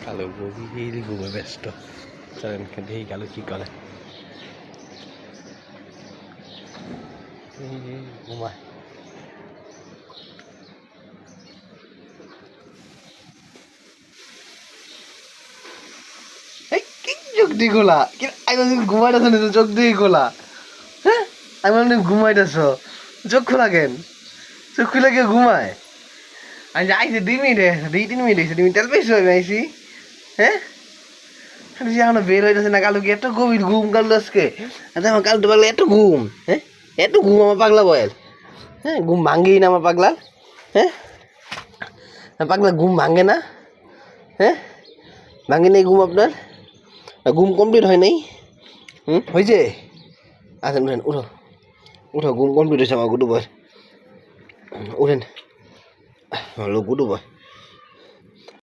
কালো গভীর ঘুমে ব্যস্ত। চলেন দেখি কালো কি করে। ঘুমায় চোখ দিয়ে খোলা ঘুমাইতেছ না চোখ দিয়ে খোলা। হ্যাঁ আমি ঘুমাইতেছ চোখ খোলা কেন? চোখ খুলে কে ঘুমায়? আমি আইসি 2 মিনিট হয়েছে তুমি তেল পেয়েছো আমি আইসি। হ্যাঁ এখনো বের হইতেছে না। কালু কি এত গভীর ঘুম কালু আজকে? আচ্ছা আমার কালু তো পাগলা এত ঘুম। হ্যাঁ এত ঘুম আমার পাগলা বয়েল। হ্যাঁ ঘুম ভাঙ্গেই না আমার পাগলা। হ্যাঁ পাগলা ঘুম ভাঙে না। হ্যাঁ ভাঙে নেই ঘুম আপনার? ঘুম কমপ্লিট হয় নাই? হয়েছে? আচ্ছা উঠেন উঠো উঠো ঘুম কমপ্লিট হয়েছে আমার গুডু বয়। উঠেন হ্যালো গুডু বয়।